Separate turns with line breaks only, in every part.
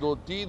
2-3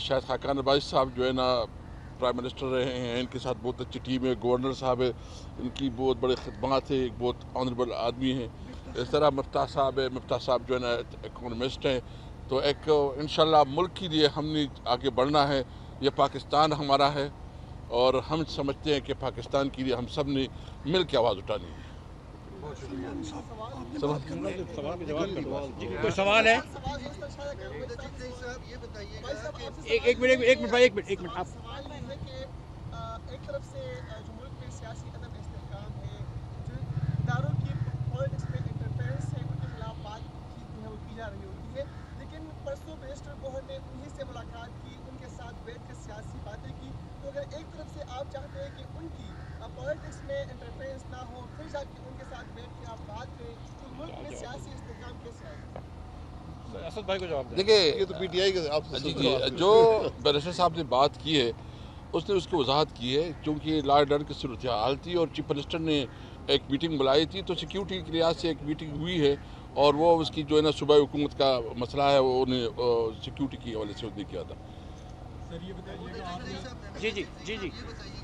شاہد خاقان عباسی صاحب جو ہے نا پرائم منسٹر رہے ہیں، ان کے ساتھ بہت اچھی ٹیم ہے، گورنر صاحب ہے، ان کی بہت بڑے خدمات ہیں، ایک بہت آنریبل آدمی ہیں. اس طرح مفتاح صاحب ہے، مفتاح صاحب جو ہے نا اکانومسٹ ہیں. تو ایک انشاءاللہ ملک کے لیے ہم نے آگے بڑھنا ہے. یہ پاکستان ہمارا ہے اور ہم سمجھتے ہیں کہ پاکستان کے لیے ہم سب نے مل کے آواز اٹھانی ہے.
کوئی سوال ہے؟ ایک منٹ آپ.
سوال یہ ہے کہ ایک طرف سے جو ملک میں سیاسی عدم استحکام ہے، جو اداروں کی پالیٹکس میں انٹرفیئرنس ہے، ان کے خلاف بات وہ کی جا رہی ہوتی ہے، لیکن پرسوں منسٹر گوہر نے انہی سے ملاقات کی، ان کے ساتھ بیٹھ کر سیاسی باتیں کی. تو اگر ایک طرف سے آپ چاہتے ہیں کہ ان کی پالیٹکس میں انٹرفیئرنس نہ ہو، پھر جا کے ان کے ساتھ بیٹھ کے آپ بات کریں، تو ملک میں سیاسی استحکام کیسے آئے گا؟
اسد بھائی کو جواب دیں.
دیکھیے
یہ تو پی ٹی آئی کے آپ سے
جو بیرسٹر صاحب نے بات کی ہے اس نے اس کی وضاحت کی ہے، چونکہ لا اینڈ آرڈر کی صورتحال تھی اور چیف منسٹر نے ایک میٹنگ بلائی تھی، تو سیکیورٹی کے لحاظ سے ایک میٹنگ ہوئی ہے اور وہ اس کی جو ہے نا صوبائی حکومت کا مسئلہ ہے وہ انہیں سیکیورٹی کی حوالے سے نے کیا تھا.
جی
یہ بتائیے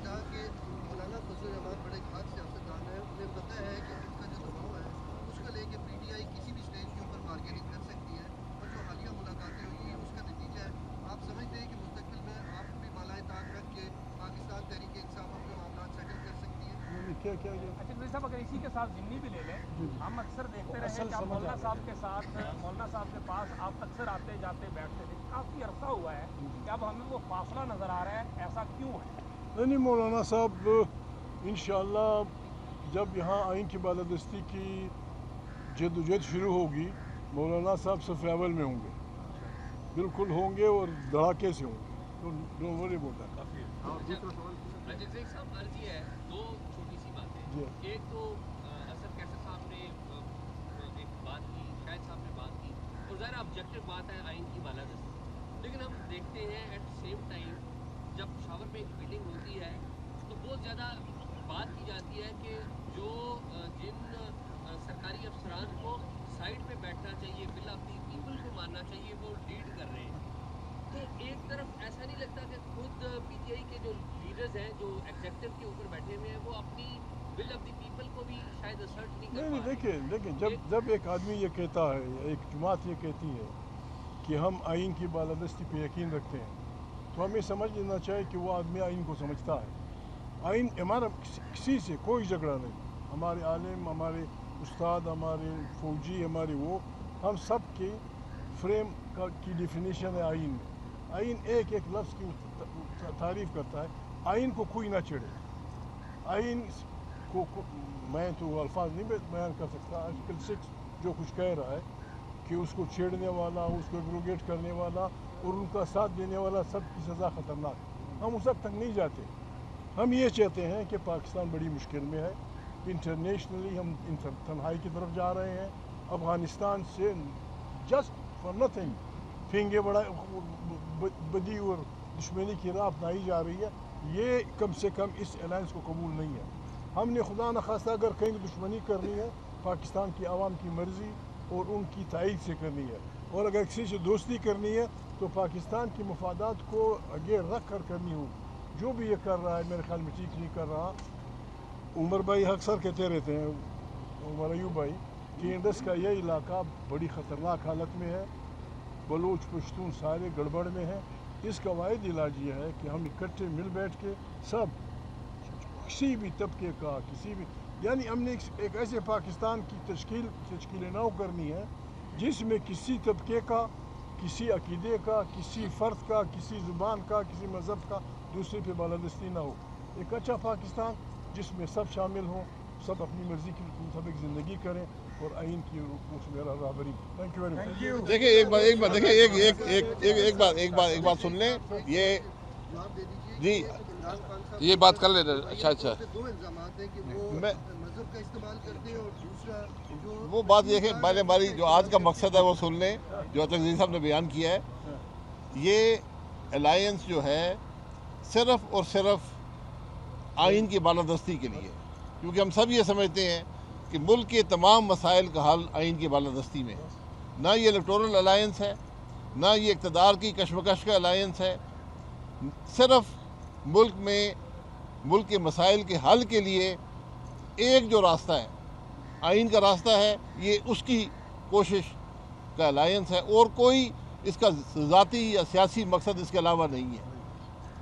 گا کہ مولانا فضل الرحمان بڑے خاص سیاستدان ہیں، انہیں پتہ ہے کہ ان کا جو دباؤ ہے اس کا لے کے پی ٹی آئی کسی بھی اسٹیج کے اوپر بارگیننگ کر سکتی ہے، اور جو حالیہ ملاقاتیں ہوئی ہیں اس کا نتیجہ ہے. آپ سمجھتے ہیں کہ مستقبل میں آپ بھی بالائے طاق رکھ کے پاکستان تحریک انصاف اپنے معاملات سیٹل کر سکتی ہے؟
اچھا مرزا صاحب، اگر اسی کے ساتھ ضمنی بھی لے لیں، ہم اکثر دیکھتے رہے کہ آپ مولانا صاحب کے ساتھ، مولانا صاحب کے پاس آپ اکثر آتے جاتے بیٹھتے تھے. کافی عرصہ ہوا ہے کہ اب ہمیں وہ فاصلہ نظر آ رہا ہے، ایسا کیوں ہے؟
نہیں، مولانا صاحب انشاءاللہ جب یہاں آئین کی بالادستی کی جد و جہد شروع ہوگی، مولانا صاحب صف اول میں ہوں گے، بالکل ہوں گے اور دھڑاکے سے ہوں گے. Don't worry about that.
رجب صاحب عرضی ہے دو چھوٹی سی باتیں. ایک تو اسد کیسر صاحب نے ایک بات کی، شاہد صاحب نے بات کی، اور ظاہر آبجیکٹو بات ہے آئین کی بالادستی، لیکن ہم دیکھتے ہیں ایٹ سیم ٹائم جب پشاور میں ایک میٹنگ ہوتی ہے تو بہت زیادہ بات کی جاتی ہے کہ جو جن سرکاری افسران کو سائڈ پہ بیٹھنا چاہیے، ول آف دی پیپل کو ماننا چاہیے، وہ لیڈ کر رہے ہیں. تو ایک طرف ایسا نہیں لگتا کہ خود پی ٹی آئی کے جو لیڈرز ہیں جو ایگزیکٹو کے اوپر بیٹھے ہوئے ہیں وہ اپنی ول آف دی پیپل کو بھی شاید اسرٹ نہیں کر پا رہے؟
دیکھیں جب ایک آدمی یہ کہتا ہے یا ایک جماعت یہ کہتی ہے کہ ہم آئین کی بالادستی پہ یقین رکھتے ہیں، تو ہمیں سمجھ لینا چاہیے کہ وہ آدمی آئین کو سمجھتا ہے. آئین ہمارا کسی سے کوئی جھگڑا نہیں، ہمارے عالم، ہمارے استاد، ہمارے فوجی، ہمارے وہ، ہم سب کے فریم کی ڈیفینیشن ہے آئین میں. آئین ایک ایک لفظ کی تعریف کرتا ہے. آئین کو کوئی نہ چھیڑے. آئین کو میں تو الفاظ نہیں بیان کر سکتا. آرٹیکل 6 جو کچھ کہہ رہا ہے کہ اس کو چھیڑنے والا، اس کو ایبروگیٹ کرنے والا اور ان کا ساتھ دینے والا سب کی سزا خطرناک. ہم اس وقت تک نہیں جاتے. ہم یہ چاہتے ہیں کہ پاکستان بڑی مشکل میں ہے، انٹرنیشنلی ہم تنہائی کی طرف جا رہے ہیں. افغانستان سے جسٹ فار نتھنگ پھینگے بڑا بدی اور دشمنی کی راہ اپنائی جا رہی ہے. یہ کم سے کم اس الائنس کو قبول نہیں ہے. ہم نے خدا نخواستہ اگر کہیں دشمنی کرنی ہے پاکستان کی عوام کی مرضی اور ان کی تائید سے کرنی ہے، اور اگر کسی سے دوستی کرنی ہے تو پاکستان کی مفادات کو آگے رکھ کر کرنی ہوگی. جو بھی یہ کر رہا ہے میرے خیال میں ٹھیک نہیں کر رہا. عمر بھائی اکثر کہتے رہتے ہیں، عمر ایوب بھائی، کہ انڈس کا یہ علاقہ بڑی خطرناک حالت میں ہے، بلوچ پشتون سارے گڑبڑ میں ہیں. اس کا واحد علاج یہ ہے کہ ہم اکٹھے مل بیٹھ کے سب، کسی بھی طبقے کا، کسی بھی، یعنی ہم نے ایک ایسے پاکستان کی تشکیل نو کرنی ہے جس میں کسی طبقے کا، کسی عقیدے کا، کسی فرد کا، کسی زبان کا، کسی مذہب کا دوسرے پہ بالادستی نہ ہو. ایک اچھا پاکستان جس میں سب شامل ہوں، سب اپنی مرضی کے مطابق زندگی کریں اور آئین کی اس میں رہبری. Thank you very much.
دیکھیں ایک بات سن لیں. یہ
جواب دے دیجیے
جی
عمران خان صاحب
یہ بات کر لیں. اچھا
دو الزامات ہیں کہ وہ مذہب کا استعمال کرتے ہیں، اور دوسرا جو
وہ بات یہ ہے کہ ہماری جو آج کا مقصد ہے وہ سن لیں جو تقدیر صاحب نے بیان کیا ہے. یہ الائنس جو ہے صرف اور صرف آئین کی بالادستی کے لیے، کیونکہ ہم سب یہ سمجھتے ہیں کہ ملک کے تمام مسائل کا حل آئین کی بالادستی میں ہے. نہ یہ الیکٹورل الائنس ہے، نہ یہ اقتدار کی کشمکش کا الائنس ہے. صرف ملک کے مسائل کے حل کے لیے ایک جو راستہ ہے آئین کا راستہ ہے, یہ اس کی کوشش کا الائنس ہے, اور کوئی اس کا ذاتی یا سیاسی مقصد اس کے علاوہ نہیں ہے.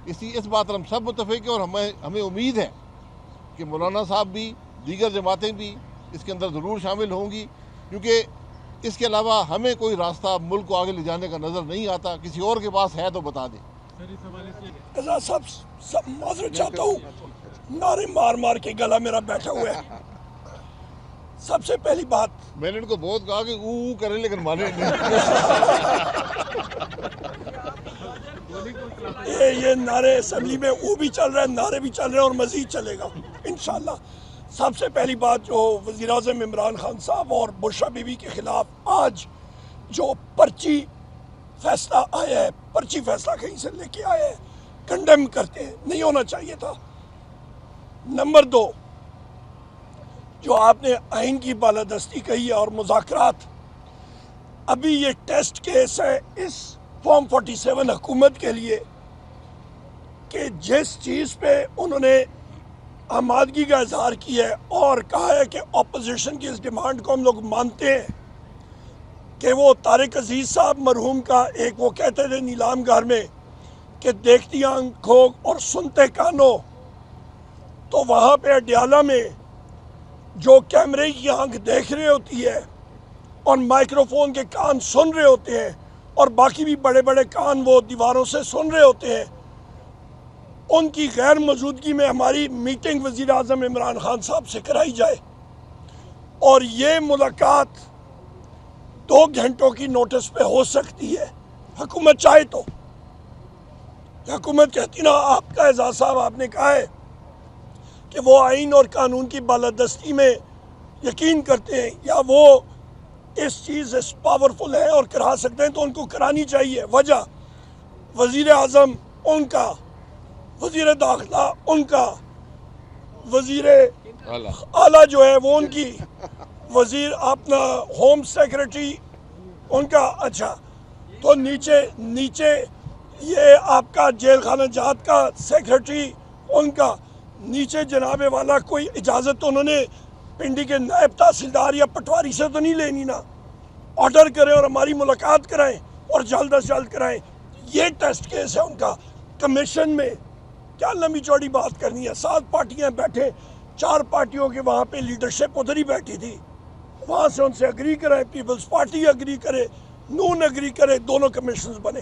اس بات پر ہم سب متفق ہیں, اور ہمیں امید ہے کہ مولانا صاحب بھی دیگر جماعتیں بھی اس کے اندر ضرور شامل ہوں گی, کیونکہ اس کے علاوہ ہمیں کوئی راستہ ملک کو آگے لے جانے کا نظر نہیں آتا. کسی اور کے پاس ہے تو بتا دیں.
اعزاز صاحب سب معذرت چاہتا ہوں, نعرے مار مار کے گلا میرا بیٹھا ہوا ہے. سب سے پہلی بات,
میں نے ان کو بہت کہا کہ او کریں لیکن مانے نہیں.
یہ نعرے اسمبلی میں او بھی چل رہا ہے, نعرے بھی چل رہے ہیں, اور مزید چلے گا انشاءاللہ. سب سے پہلی بات, جو وزیر اعظم عمران خان صاحب اور بشرا بی بی کے خلاف آج جو پرچی فیصلہ آیا ہے, پرچی فیصلہ کہیں سے لے کے آئے ہیں, کنڈیم کرتے ہیں, نہیں ہونا چاہیے تھا. نمبر 2, جو آپ نے آئین کی بالادستی کہی ہے اور مذاکرات, ابھی یہ ٹیسٹ کیس ہے اس فارم 47 حکومت کے لیے کہ جس چیز پہ انہوں نے آمادگی کا اظہار کیا ہے اور کہا ہے کہ اپوزیشن کی اس ڈیمانڈ کو ہم لوگ مانتے ہیں کہ وہ طارق عزیز صاحب مرحوم کا ایک وہ کہتے تھے نیلام گھر میں کہ دیکھتی آنکھوں اور سنتے کانوں, تو وہاں پہ اڈیالہ میں جو کیمرے کی آنکھ دیکھ رہے ہوتی ہے اور مائکروفون کے کان سن رہے ہوتے ہیں, اور باقی بھی بڑے بڑے کان وہ دیواروں سے سن رہے ہوتے ہیں, ان کی غیر موجودگی میں ہماری میٹنگ وزیر اعظم عمران خان صاحب سے کرائی جائے, اور یہ ملاقات 2 گھنٹوں کی نوٹس پہ ہو سکتی ہے, حکومت چاہے تو. حکومت کہتی نا, آپ کا اعزاز صاحب آپ نے کہا ہے کہ وہ آئین اور قانون کی بالادستی میں یقین کرتے ہیں, یا وہ اس چیز اس پاورفل ہے اور کرا سکتے ہیں, تو ان کو کرانی چاہیے. وجہ, وزیر اعظم ان کا, وزیر داخلہ ان کا, وزیر اعلیٰ جو ہے وہ ان کی, وزیر اپنا ہوم سیکرٹری ان کا. اچھا, تو نیچے یہ آپ کا جیل خانہ جات کا سیکرٹری ان کا, نیچے جناب والا کوئی اجازت تو انہوں نے پنڈی کے نائب تحصیلدار یا پٹواری سے تو نہیں لینی نا. آرڈر کریں اور ہماری ملاقات کرائیں, اور جلد از جلد کرائیں. یہ ٹیسٹ کیس ہے ان کا. کمیشن میں کیا لمبی چوڑی بات کرنی ہے, 7 پارٹیاں بیٹھے, 4 پارٹیوں کے وہاں پہ لیڈرشپ ادھر ہی بیٹھی تھی, وہاں سے ان سے اگری کرائیں, پیپلز پارٹی اگری کرے, نون اگری کرے, دونوں کمیشنز بنے.